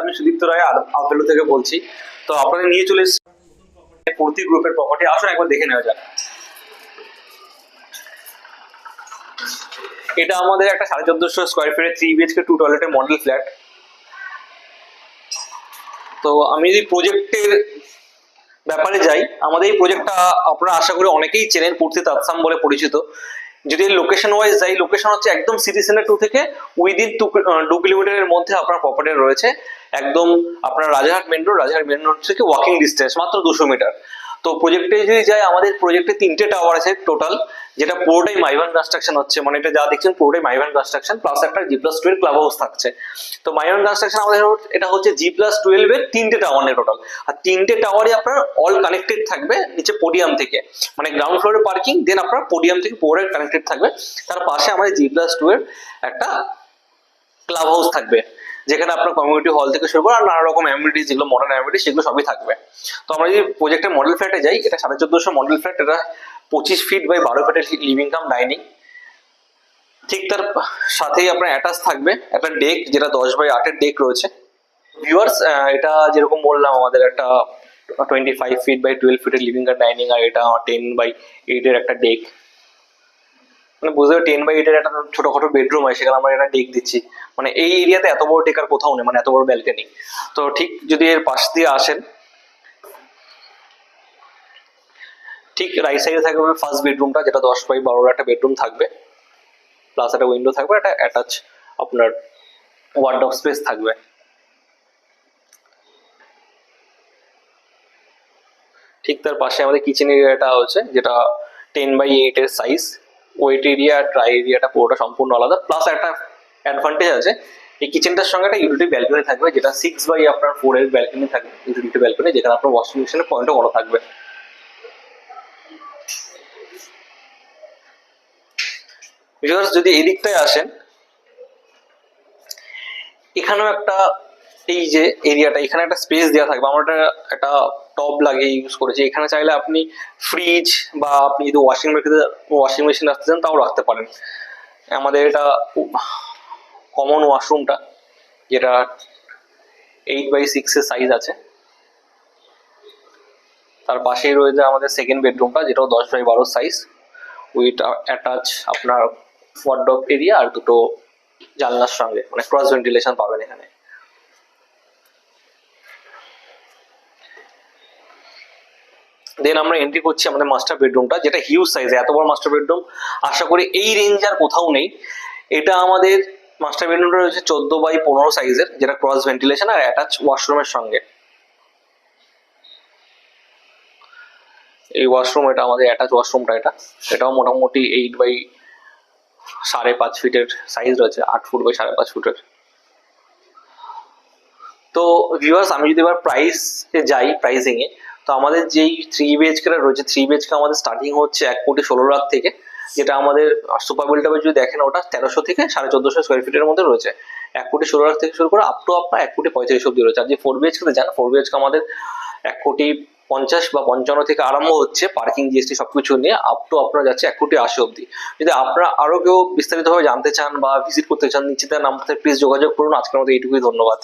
আমি সুদীপ্ত রায় আভেলো থেকে বলছি। তো আপনাদের নিয়ে চলে এসেছি পূর্তি গ্রুপের প্রপার্টি। আসুন একবার দেখে নেওয়া যাক। এটা আমাদের একটা 1450 স্কোয়ার ফিটের 3 BHK 2 টয়লেটের মডেল ফ্ল্যাট। তো আমি যদি প্রজেক্টের ব্যাপারে যাই, আমাদের এই প্রজেক্টটা আপনারা আশা করি অনেকেই চেনেন, পূর্তি তাৎসাম বলে পরিচিত। যদি লোকেশন ওয়াইজ যাই, লোকেশন হচ্ছে একদম সিটি সেন্টার 2 থেকে উইদিন 2 কিলোমিটারের মধ্যে আপনার প্রপার্টি রয়েছে। একদম আপনার রাজারহাট মেন রোড থেকে ওয়াকিং ডিস্টেন্স মাত্র 200 মিটার। তো প্রজেক্টে যদি যাই, আমাদের প্রজেক্টে 3টে টাওয়ার আছে টোটাল, যেটা পুরোটাই মাইভান কনস্ট্রাকশন হচ্ছে। মানে এটা যা দেখছেন পুরোটাই মাইভান কনস্ট্রাকশন, প্লাস একটা G+12 ক্লাব হাউস থাকছে। তো মাইভান কনস্ট্রাকশন আমাদের এটা হচ্ছে G+12 এর 3টে টাওয়ার নিয়ে টোটাল। আর 3টে টাওয়ারই আপনার অল কানেক্টেড থাকবে নিচে পোডিয়াম থেকে, মানে গ্রাউন্ড ফ্লোরে পার্কিং, দেন আপনার পোডিয়াম থেকে পুরোটাই কানেক্টেড থাকবে। তার পাশে আমাদের G+2 এর একটা ক্লাব হাউস থাকবে, যেখানে আপনার কমিউনিটি হল থেকে শুরু করে আর নানা রকম অ্যামিনিটিস, যেগুলো মডার্ন অ্যামিনিটিস, সেগুলো সবই থাকবে। তো আমরা যদি প্রজেক্টের মডেল ফ্ল্যাটে যাই, এটা 1450 মডেল ফ্ল্যাট। এটা 25 ফিট বাই 12 ফিটের লিভিং কাম ডাইনিং। ঠিক তার সাথেই আপনার অ্যাটাচ থাকবে একটা ডেক, যেটা 10/8 এর ডেক রয়েছে। ভিউয়ার্স, এটা যেরকম বললাম, আমাদের একটা 25 ফিট বাই 12 ফিটের লিভিং কাম ডাইনিং, আর এটা 10/8 এর একটা ডেক। মানে বুঝতে 10/8 এর একটা ছোটখাটো বেডরুম হয়, সেখানে আমরা একটা ডেক দিচ্ছি। মানে এই এরিয়াতে এত বড় ডেক আর কোথাও নেই, মানে এত বড় ব্যালকনি। তো ঠিক যদি এর পাশ দিয়ে আসেন, ঠিক রাইট সাইডে থাকবে ফার্স্ট বেডরুমটা, যেটা 10/12 একটা বেডরুম থাকবে, প্লাস একটা উইন্ডো থাকবে, একটা অ্যাটাচ আপনার ওয়ার্ডরোব স্পেস থাকবে। ঠিক তার পাশে আমাদের কিচেন এরিয়াটা হচ্ছে, যেটা 10/8 এর সাইজ। ওয়েট এরিয়া আর ড্রাই এরিয়াটা পুরোটা সম্পূর্ণ আলাদা। প্লাস একটা অ্যাডভান্টেজ আছে, এই কিচেনটার সঙ্গে একটা ইউটিলিটি ব্যালকনি থাকবে, যেটা 6/4 এর ব্যালকনি থাকবে, ইউটিলিটি ব্যালকনি, যেখানে আপনার ওয়াশিং মেশিনের পয়েন্টও বড় থাকবে। ভিউয়ার্স, যদি এই দিকটায় আসেন, এখানেও একটা, এই যে এরিয়াটা, এখানে একটা স্পেস দেওয়া থাকবে। আমরা একটা টব লাগিয়ে ইউজ করেছি। এখানে চাইলে আপনি ফ্রিজ বা আপনি যদি ওয়াশিং মেশিন রাখতে চান, তাও রাখতে পারেন। আমাদের এটা কমন ওয়াশরুমটা, যেটা 8/6 এর সাইজ আছে। তার পাশেই রয়েছে আমাদের সেকেন্ড বেডরুমটা, যেটাও 10/12 সাইজ, উইথ অ্যাটাচ আপনার ওয়ার্ডরোব এরিয়া আর দুটো জানলার সঙ্গে, মানে ক্রস ভেন্টিলেশন পাবেন এখানে। দেন আমরা এন্ট্রি করছি আমাদের মাস্টার বেডরুমটা, যেটা হিউজ সাইজ। এত বড় মাস্টার বেডরুম আশা করি এই রেঞ্জ আর কোথাও নেই। এটা আমাদের মাস্টার বেডরুমটা রয়েছে 14/15 সাইজের, যেটা ক্রস ভেন্টিলেশন আর অ্যাটাচ ওয়াশরুমের সঙ্গে। এই ওয়াশরুম, এটা আমাদের অ্যাটাচ ওয়াশরুমটা, এটাও মোটামুটি 8/5.5 ফিটের সাইজ রয়েছে, 8 ফুট বাই 5.5 ফুটের। তো ভিউয়ার্স, আমি যদি এবার প্রাইসে যাই, প্রাইসিং এ, তো আমাদের যেই 3 BHK রয়েছে, 3 BHK আমাদের স্টার্টিং হচ্ছে 1,16,00,000 থেকে, যেটা আমাদের সুপার বিল্ডাপে যদি দেখেন, ওটা 1300 থেকে 1450 স্কোয়ার ফিটের মধ্যে রয়েছে। 1,16,00,000 থেকে শুরু করে আপ টু আপনার 1,35,00,000 অব্দি রয়েছে। আর যে 4 BHK তে যান, 4 BHK আমাদের 1,50,00,000 বা 55 থেকে আরম্ভ হচ্ছে, পার্কিং জিএসটি সবকিছু নিয়ে আপ টু আপনারা যাচ্ছে 1,80,00,000 অব্দি। যদি আপনারা আরো কেউ বিস্তারিতভাবে জানতে চান বা ভিজিট করতে চান, নিচে তার নাম্বার প্লিজ যোগাযোগ করুন। আজকের মতো এইটুকুই, ধন্যবাদ।